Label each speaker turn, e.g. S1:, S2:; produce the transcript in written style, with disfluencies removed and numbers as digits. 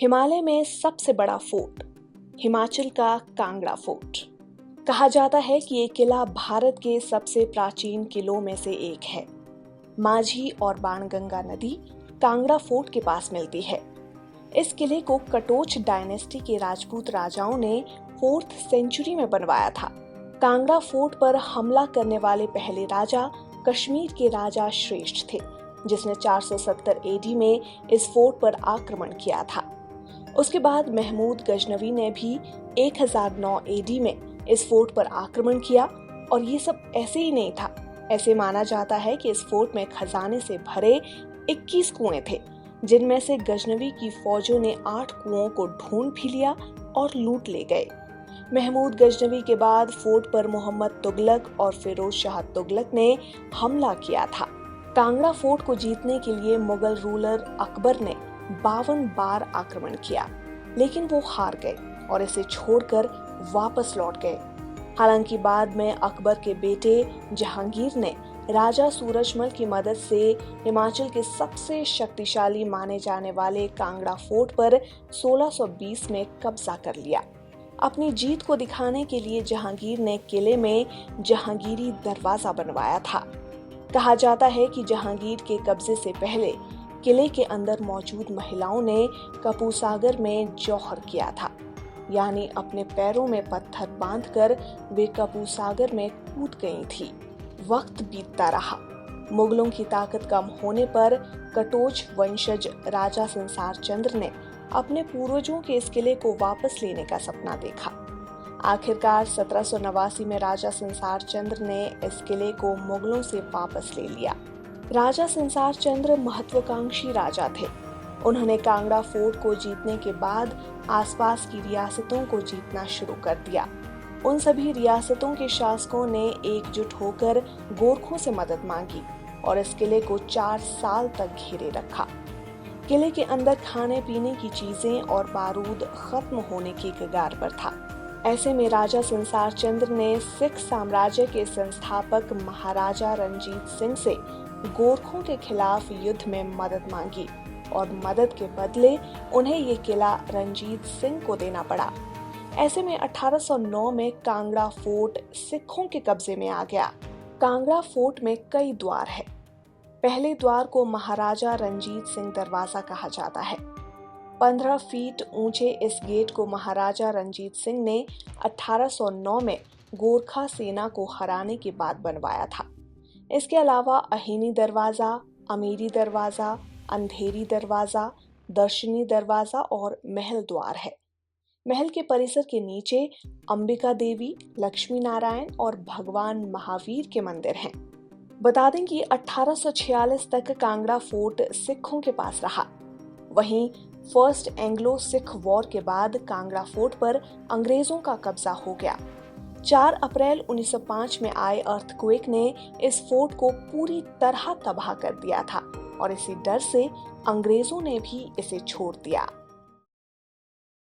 S1: हिमालय में सबसे बड़ा फोर्ट, हिमाचल का कांगड़ा फोर्ट। कहा जाता है कि ये किला भारत के सबसे प्राचीन किलों में से एक है। माझी और बाणगंगा नदी कांगड़ा फोर्ट के पास मिलती है। इस किले को कटोच डायनेस्टी के राजपूत राजाओं ने 4th सेंचुरी में बनवाया था। कांगड़ा फोर्ट पर हमला करने वाले पहले राजा कश्मीर के राजा श्रेष्ठ थे, जिसने 470 एडी में इस फोर्ट पर आक्रमण किया था। उसके बाद महमूद गजनवी ने भी 1009 एडी में इस फोर्ट पर आक्रमण किया। और ये सब ऐसे ही नहीं था। ऐसे माना जाता है कि इस फोर्ट में खजाने से भरे 21 कुएं थे, जिनमें से गजनवी की फौजों ने 8 कुओं को ढूंढ भी लिया और लूट ले गए। महमूद गजनवी के बाद फोर्ट पर मोहम्मद तुगलक और फिरोज शाह तुगलक ने हमला किया था। कांगड़ा फोर्ट को जीतने के लिए मुगल रूलर अकबर ने 52 बार आक्रमण किया, लेकिन वो हार गए और इसे छोड़कर वापस लौट गए। हालांकि बाद में अकबर के बेटे जहांगीर ने राजा सूरजमल की मदद से हिमाचल के सबसे शक्तिशाली माने जाने वाले कांगड़ा फोर्ट पर 1620 में कब्जा कर लिया। अपनी जीत को दिखाने के लिए जहांगीर ने किले में जहांगीरी दरवाजा बनवाया था। कहा जाता है कि जहांगीर के कब्जे से पहले किले के अंदर मौजूद महिलाओं ने कपूसागर में जौहर किया था, यानी अपने पैरों में पत्थर बांधकर वे कपूसागर में कूद गई थी। वक्त बीतता रहा। मुगलों की ताकत कम होने पर कटोच वंशज राजा संसार चंद्र ने अपने पूर्वजों के इस किले को वापस लेने का सपना देखा। आखिरकार 1789 में राजा संसार चंद्र ने इस किले को मुगलों से वापस ले लिया। राजा संसार चंद्र महत्वाकांक्षी राजा थे। उन्होंने कांगड़ा फोर्ट को जीतने के बाद आसपास की रियासतों को जीतना शुरू कर दिया। उन सभी रियासतों के शासकों ने एकजुट होकर गोरखों से मदद मांगी और इस किले को 4 साल तक घेरे रखा। किले के अंदर खाने पीने की चीजें और बारूद खत्म होने की कगार पर था। ऐसे में राजा संसार चंद्र ने सिख साम्राज्य के संस्थापक महाराजा रणजीत सिंह से गोरखों के खिलाफ युद्ध में मदद मांगी और मदद के बदले उन्हें ये किला रणजीत सिंह को देना पड़ा। ऐसे में 1809 में कांगड़ा फोर्ट सिखों के कब्जे में आ गया। कांगड़ा फोर्ट में कई द्वार है। पहले द्वार को महाराजा रणजीत सिंह दरवाजा कहा जाता है। 15 फीट ऊंचे इस गेट को महाराजा रणजीत सिंह ने 1809 में गोरखा सेना को हराने के बाद बनवाया था। इसके अलावा अहिनी दरवाजा, अमीरी दरवाजा, अंधेरी दरवाजा, दर्शनी दरवाजा और महल द्वार है। महल के परिसर के नीचे अंबिका देवी, लक्ष्मी नारायण और भगवान महावीर के मंदिर हैं। बता दें कि 1846 तक कांगड़ा फोर्ट सिखों के पास रहा। वहीं फर्स्ट एंग्लो सिख वॉर के बाद कांगड़ा फोर्ट पर अंग्रेजों का कब्जा हो गया। 4 अप्रैल 1905 में आए अर्थक्वेक ने इस फोर्ट को पूरी तरह तबाह कर दिया था और इसी डर से अंग्रेजों ने भी इसे छोड़ दिया।